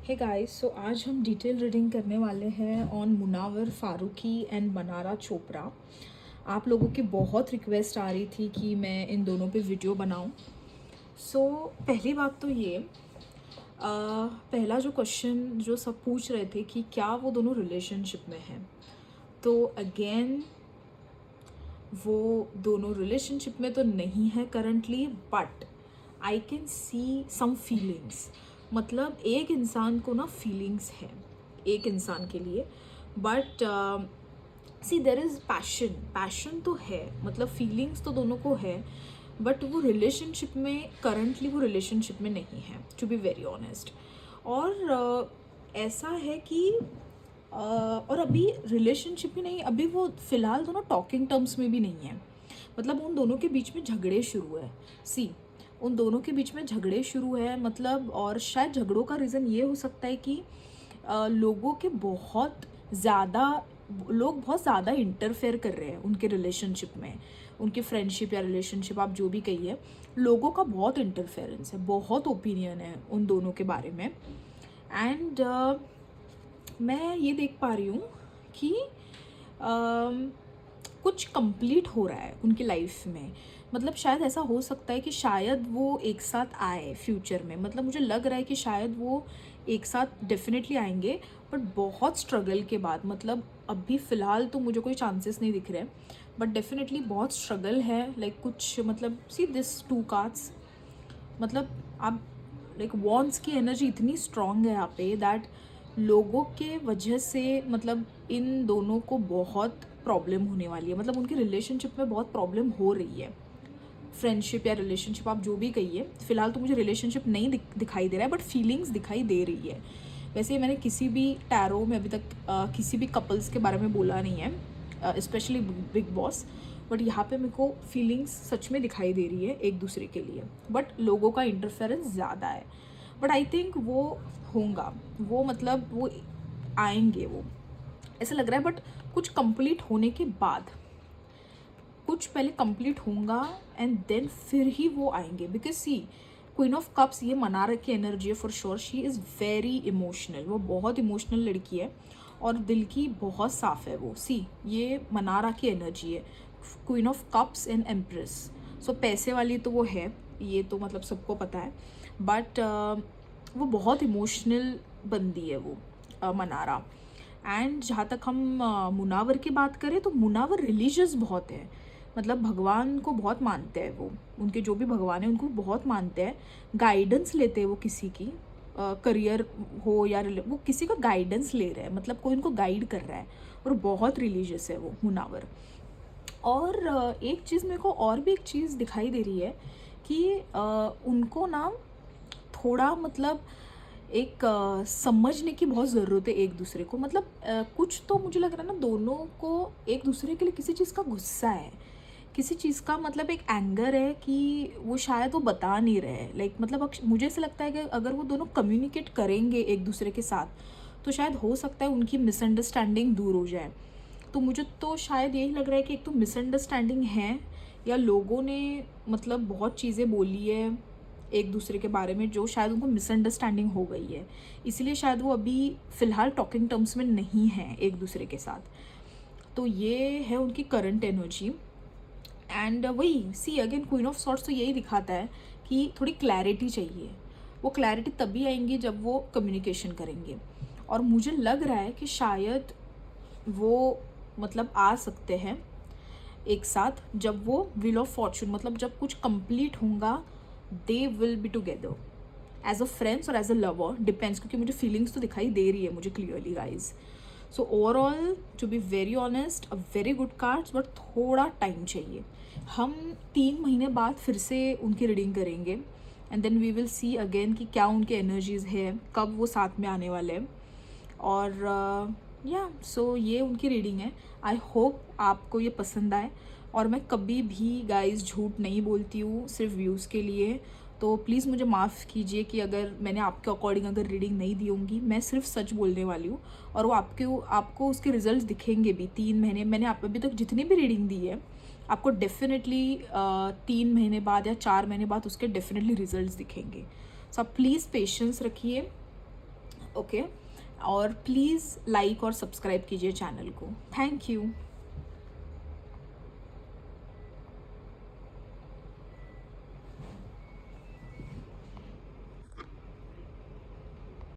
Hey guys, सो आज हम detail reading करने वाले हैं ऑन मुनावर फारूकी एंड मनारा चोपड़ा। आप लोगों की बहुत रिक्वेस्ट आ रही थी कि मैं इन दोनों पे वीडियो बनाऊं। सो पहली बात तो ये पहला जो क्वेश्चन जो सब पूछ रहे थे कि क्या वो दोनों रिलेशनशिप में हैं, तो अगेन वो दोनों रिलेशनशिप में तो नहीं है currently, but I can see some feelings. मतलब एक इंसान को ना फीलिंग्स है एक इंसान के लिए, but see there is passion तो है, मतलब फीलिंग्स तो दोनों को है, बट वो रिलेशनशिप में करंटली वो रिलेशनशिप में नहीं है, टू बी वेरी ऑनेस्ट। और ऐसा है कि और अभी रिलेशनशिप ही नहीं, अभी वो फ़िलहाल दोनों टॉकिंग टर्म्स में भी नहीं है। मतलब उन दोनों के बीच में झगड़े शुरू है। सी, उन दोनों के बीच में झगड़े शुरू है, मतलब और शायद झगड़ों का रीज़न ये हो सकता है कि लोगों के बहुत ज़्यादा लोग बहुत ज़्यादा इंटरफेयर कर रहे हैं उनके रिलेशनशिप में, उनके फ्रेंडशिप या रिलेशनशिप आप जो भी कहिए, लोगों का बहुत इंटरफेरेंस है, बहुत ओपिनियन है उन दोनों के बारे में। एंड मैं ये देख पा रही हूँ कि कुछ कंप्लीट हो रहा है उनकी लाइफ में। मतलब शायद ऐसा हो सकता है कि शायद वो एक साथ आए फ्यूचर में, मतलब मुझे लग रहा है कि शायद वो एक साथ डेफिनेटली आएंगे, बट बहुत स्ट्रगल के बाद। मतलब अभी फ़िलहाल तो मुझे कोई चांसेस नहीं दिख रहे, बट डेफिनेटली बहुत स्ट्रगल है। लाइक कुछ मतलब सी दिस टू कार्ड्स, मतलब आप लाइक वॉन्ट्स की एनर्जी इतनी स्ट्रॉन्ग है यहाँ पे दैट लोगों के वजह से मतलब इन दोनों को बहुत प्रॉब्लम होने वाली है। मतलब उनकी रिलेशनशिप में बहुत प्रॉब्लम हो रही है, फ्रेंडशिप या रिलेशनशिप आप जो भी कहिए। फिलहाल तो मुझे रिलेशनशिप नहीं दिखाई दे रहा है, बट फीलिंग्स दिखाई दे रही है। वैसे मैंने किसी भी टैरो में अभी तक किसी भी कपल्स के बारे में बोला नहीं है, स्पेशली बिग बॉस, बट यहाँ पे मेरे को फीलिंग्स सच में दिखाई दे रही है एक दूसरे के लिए, बट लोगों का इंटरफेरेंस ज़्यादा है। बट आई थिंक वो होगा, वो मतलब वो आएंगे, वो ऐसा लग रहा है। बट कुछ कंप्लीट होने के बाद, कुछ पहले कंप्लीट होगा एंड देन फिर ही वो आएंगे। Because see, queen of cups ये मनारा की एनर्जी है for sure. She is very emotional, वो बहुत इमोशनल लड़की है और दिल की बहुत साफ है वो। सी, ये मनारा की एनर्जी है, queen of cups and empress. So पैसे वाली तो वो है, ये तो मतलब सबको पता है, बट वो बहुत इमोशनल बंदी है वो मनारा। एंड जहाँ तक हम मुनावर की बात करें तो मुनावर रिलीजियस बहुत है, मतलब भगवान को बहुत मानते हैं वो, उनके जो भी भगवान हैं उनको बहुत मानते हैं। गाइडेंस लेते हैं वो किसी की, करियर हो या वो किसी का गाइडेंस ले रहे हैं, मतलब कोई उनको गाइड कर रहा है, और बहुत रिलीजियस है वो मुनावर। और एक चीज़ मेरे को और भी एक चीज़ दिखाई दे रही है कि उनको ना थोड़ा मतलब एक समझने की बहुत ज़रूरत है एक दूसरे को। मतलब कुछ तो मुझे लग रहा है ना, दोनों को एक दूसरे के लिए किसी चीज़ का गुस्सा है, किसी चीज़ का मतलब एक एंगर है कि वो शायद वो बता नहीं रहे। लाइक मतलब मुझे ऐसा लगता है कि अगर वो दोनों कम्युनिकेट करेंगे एक दूसरे के साथ, तो शायद हो सकता है उनकी मिसअंडरस्टैंडिंग दूर हो जाए। तो मुझे तो शायद यही लग रहा है कि एक तो मिसअंडरस्टैंडिंग है, या लोगों ने मतलब बहुत चीज़ें बोली है एक दूसरे के बारे में जो शायद उनको मिसअंडरस्टैंडिंग हो गई है, इसलिए शायद वो अभी फ़िलहाल टॉकिंग टर्म्स में नहीं हैं एक दूसरे के साथ। तो ये है उनकी करंट एनर्जी। एंड वही see again, queen of sorts तो यही दिखाता है कि थोड़ी क्लैरिटी चाहिए। वो क्लैरिटी तभी आएंगी जब वो कम्युनिकेशन करेंगे, और मुझे लग रहा है कि शायद वो मतलब आ सकते हैं एक साथ जब वो व्हील ऑफ फॉर्चून, मतलब जब कुछ कंप्लीट होगा, they will be together as a friends और एज अ लवर, डिपेंड्स, क्योंकि मुझे फीलिंग्स तो दिखाई दे रही है मुझे clearly guys. So overall to be very honest, a very good cards, but थोड़ा टाइम चाहिए। हम 3 महीने बाद फिर से उनकी रीडिंग करेंगे, and then we will see again कि क्या उनके एनर्जीज़ है, कब वो साथ में आने वाले हैं। और या सो ये उनकी रीडिंग है। आई होप आपको ये पसंद आए, और मैं कभी भी गाइस झूठ नहीं बोलती हूँ सिर्फ व्यूज़ के लिए, तो प्लीज़ मुझे माफ़ कीजिए कि अगर मैंने आपके अकॉर्डिंग अगर रीडिंग नहीं दी होंगी। मैं सिर्फ सच बोलने वाली हूँ, और वो आपको उसके रिजल्ट्स दिखेंगे भी 3 महीने। मैंने आप अभी तक जितनी भी रीडिंग दी है, आपको डेफिनेटली 3 महीने बाद या 4 महीने बाद उसके डेफिनेटली रिजल्ट्स दिखेंगे। सो आप प्लीज़ पेशेंस रखिए, ओके और प्लीज़ लाइक और सब्सक्राइब कीजिए चैनल को। Thank you.